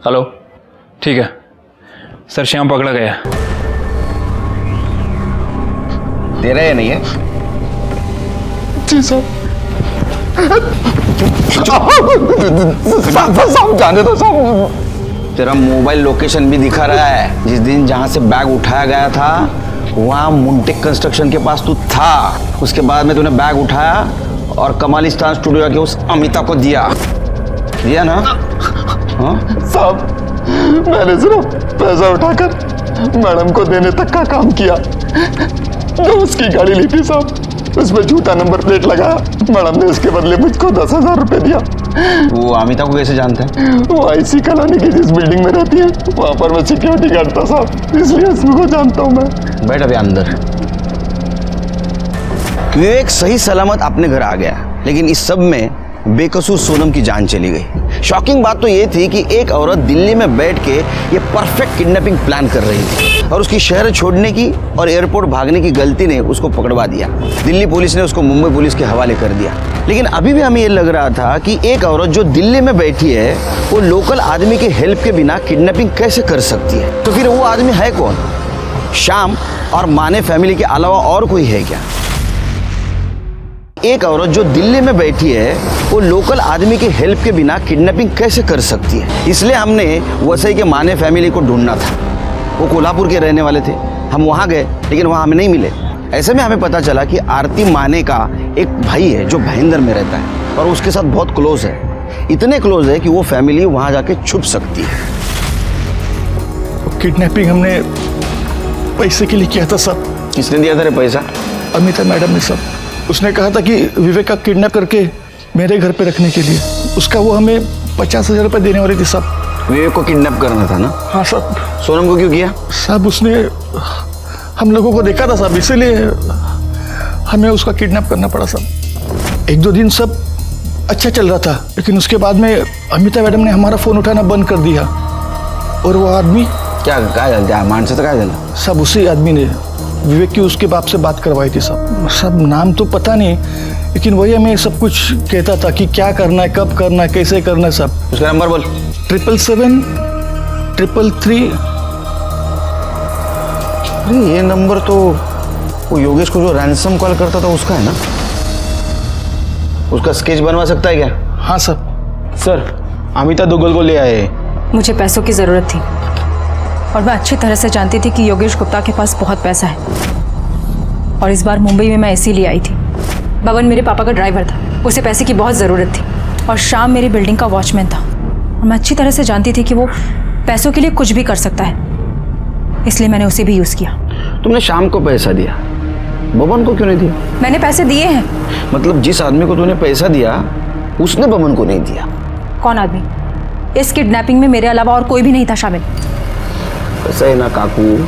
हेलो, ठीक है सर, श्याम पकड़ा गया। तेरा या नहीं है? जी सर। जाने दो साहब। तेरा मोबाइल लोकेशन भी दिखा रहा है। जिस दिन जहां से बैग उठाया गया था वहां मुंटेक कंस्ट्रक्शन के पास तू था। उसके बाद में तूने बैग उठाया और कमालिस्तान स्टूडियो के उस अमिता को दिया ना? हाँ साहब, मैंने सिर्फ पैसा उठाकर मैडम को देने तक का काम किया। जो उसकी गाड़ी ली थी साहब, उसमें झूठा नंबर प्लेट लगाया। मैडम ने उसके बदले मुझको 10,000 रुपए दिया। वो अमिता को कैसे जानते हैं? वो आईसी कॉलोनी की जिस बिल्डिंग में रहती है वहां पर मैं सिक्योरिटी गार्ड था साहब, इसलिए उसको जानता हूँ मैं। बैठ अभी अंदर। विवेक सही सलामत अपने घर आ गया, लेकिन इस सब में बेकसूर सोनम की जान चली गई। शॉकिंग बात तो ये थी कि एक औरत दिल्ली में बैठ के ये परफेक्ट किडनैपिंग प्लान कर रही थी और उसकी शहर छोड़ने की और एयरपोर्ट भागने की गलती ने उसको पकड़वा दिया। दिल्ली पुलिस ने उसको मुंबई पुलिस के हवाले कर दिया। लेकिन अभी भी हमें ये लग रहा था कि एक औरत जो दिल्ली में बैठी है वो लोकल आदमी के हेल्प के बिना किडनैपिंग कैसे कर सकती है। तो फिर वो आदमी है कौन? श्याम और माने फैमिली के अलावा और कोई है क्या? एक औरत जो दिल्ली में बैठी है वो लोकल आदमी के हेल्प के बिना किडनैपिंग कैसे कर सकती है? इसलिए हमने वसई के माने फैमिली को ढूंढना था। वो कोल्हापुर के रहने वाले थे। हम वहाँ गए लेकिन वहाँ हमें नहीं मिले। ऐसे में हमें पता चला कि आरती माने का एक भाई है जो भाईंदर में रहता है और उसके साथ बहुत क्लोज है। इतने क्लोज है कि वो फैमिली वहाँ जाके छुप सकती है। किडनैपिंग हमने पैसे के लिए किया था सब। किसने दिया था रे पैसा? अमिता मैडम ने सब। उसने कहा था कि विवेक का किडनैप करके मेरे घर पे रखने के लिए उसका वो हमें 50,000 रुपये देने वाली थी सब। विवेक को किडनैप करना था ना? हाँ सब। सोनम को क्यों किया? सब उसने हम लोगों को देखा था सब, इसीलिए हमें उसका किडनैप करना पड़ा सब। 1-2 दिन सब अच्छा चल रहा था, लेकिन उसके बाद में अमिता मैडम ने हमारा फ़ोन उठाना बंद कर दिया। और वो आदमी क्या मानसे तो क्या सब उसी आदमी ने विवेक की उसके बाप से बात करवाई थी सब नाम तो पता नहीं, लेकिन वही हमें सब कुछ कहता था कि क्या करना है, कब करना है, कैसे करना है सब। उसका नंबर बोल। 777-333। अरे ये नंबर तो वो योगेश को जो रैंसम कॉल करता था उसका है ना? उसका स्केच बनवा सकता है क्या? हाँ सर। सर अमिता दुग्गल को ले आए। मुझे पैसों की ज़रूरत थी और मैं अच्छी तरह से जानती थी कि योगेश गुप्ता के पास बहुत पैसा है और इस बार मुंबई में मैं इसीलिए आई थी। बबन मेरे पापा का ड्राइवर था, उसे पैसे की बहुत ज़रूरत थी और श्याम मेरी बिल्डिंग का वॉचमैन था और मैं अच्छी तरह से जानती थी कि वो पैसों के लिए कुछ भी कर सकता है, इसलिए मैंने उसे भी यूज़ किया। तुमने श्याम को पैसा दिया, बबन को क्यों नहीं दिया? मैंने पैसे दिए हैं। मतलब जिस आदमी को तूने पैसा दिया उसने बबन को नहीं दिया? कौन आदमी? इस किडनैपिंग में मेरे अलावा और कोई भी नहीं था शामिल। ऐसा है ना काकू,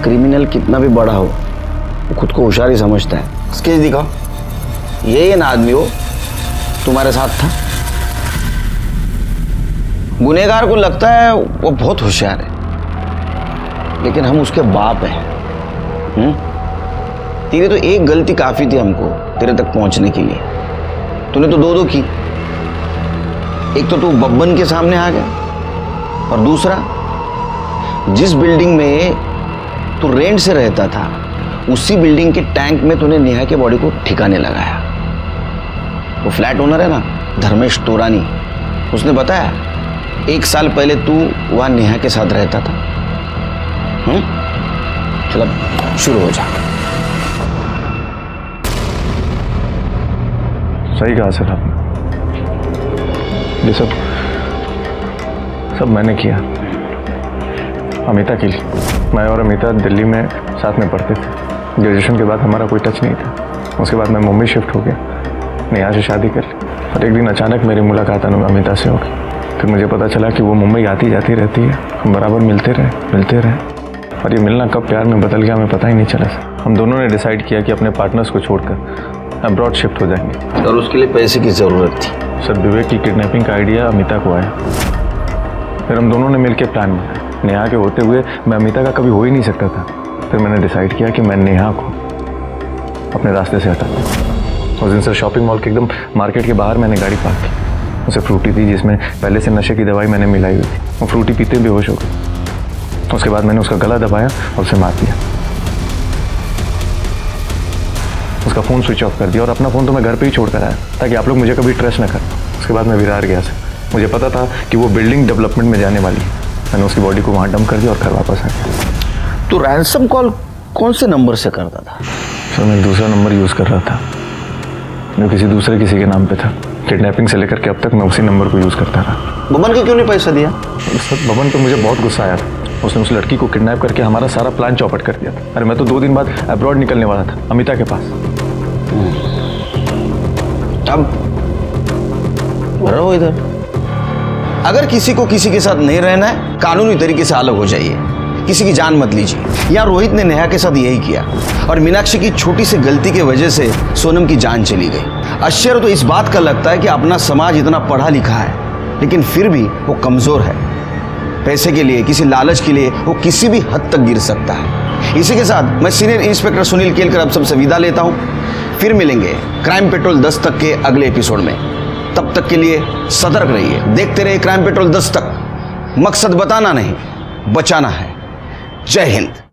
क्रिमिनल कितना भी बड़ा हो वो खुद को होशियार ही समझता है। स्केच दिखाओ। ये ना आदमी हो तुम्हारे साथ था। गुनहगार को लगता है वो बहुत होशियार है, लेकिन हम उसके बाप हैं। तेरी तो एक गलती काफी थी हमको तेरे तक पहुंचने के लिए। तूने तो दो की। एक तो तू बब्बन के सामने आ गया और दूसरा जिस बिल्डिंग में तू रेंट से रहता था उसी बिल्डिंग के टैंक में तूने नेहा के बॉडी को ठिकाने लगाया। वो फ्लैट ओनर है ना धर्मेश तोरानी, उसने बताया 1 साल पहले तू वहां नेहा के साथ रहता था। चल अब शुरू हो जा। सही कहा सर आपने। ये सब मैंने किया अमिता के लिए। मैं और अमिता दिल्ली में साथ में पढ़ते थे। ग्रेजुएशन के बाद हमारा कोई टच नहीं था। उसके बाद मैं मुंबई शिफ्ट हो गया, नेहा से शादी कर ली और एक दिन अचानक मेरी मुलाकात अमिता से हो गई। फिर मुझे पता चला कि वो मुंबई आती जाती रहती है। हम बराबर मिलते रहे और ये मिलना कब प्यार में बदल गया हमें पता ही नहीं चला सर। हम दोनों ने डिसाइड किया कि अपने पार्टनर्स को छोड़कर अब्रॉड शिफ्ट हो जाएंगे। और उसके लिए पैसे की ज़रूरत थी। सर विवेक की किडनैपिंग का आइडिया अमिता को आया, फिर हम दोनों ने मिलकर प्लान बनाया। नेहा के होते हुए मैं अमिता का कभी हो ही नहीं सकता था। फिर मैंने डिसाइड किया कि मैं नेहा को अपने रास्ते से हटा दूँ। उस दिन सर शॉपिंग मॉल के एकदम मार्केट के बाहर मैंने गाड़ी पार्क की। उसे फ्रूटी थी जिसमें पहले से नशे की दवाई मैंने मिलाई हुई थी। वो फ्रूटी पीते बेहोश हो गई। उसके बाद मैंने उसका गला दबाया और उसे मार दिया। उसका फ़ोन स्विच ऑफ कर दिया और अपना फ़ोन तो मैं घर पे ही छोड़ कर आया ताकि आप लोग मुझे कभी ट्रस्ट न कर। उसके बाद मैं विरार गया सर। मुझे पता था कि वो बिल्डिंग डेवलपमेंट में जाने वाली है। मैंने उसकी बॉडी को वहाँ डंप कर दिया और घर वापस आ गया। तो रैंसम कॉल कौन से नंबर से करता था? सर मैं दूसरा नंबर यूज़ कर रहा था जो किसी के नाम पे था। किडनैपिंग से लेकर के अब तक मैं उसी नंबर को यूज़ करता रहा। बबन को क्यों नहीं पैसा दिया? सर बबन पे मुझे बहुत गुस्सा आया था। उसने उस लड़की को किडनैप करके हमारा सारा प्लान चौपट कर दिया था। अरे मैं तो 2 दिन बाद अब्रॉड निकलने वाला था अमिता के पास। अब रहो इधर। अगर किसी को किसी के साथ नहीं रहना है कानूनी तरीके से अलग हो जाइए। किसी की जान मत लीजिए। यहाँ रोहित ने नेहा के साथ यही किया और मीनाक्षी की छोटी सी गलती की वजह से सोनम की जान चली गई। आश्चर्य तो इस बात का लगता है कि अपना समाज इतना पढ़ा लिखा है लेकिन फिर भी वो कमजोर है। पैसे के लिए, किसी लालच के लिए वो किसी भी हद तक गिर सकता है। इसी के साथ मैं सीनियर इंस्पेक्टर सुनील केलकर अब सबसे विदा लेता हूं। फिर मिलेंगे क्राइम पेट्रोल 10 तक के अगले एपिसोड में। तब तक के लिए सतर्क रहिए, देखते रहिए क्राइम पेट्रोल 10 तक। मकसद बताना नहीं, बचाना है। जय हिंद।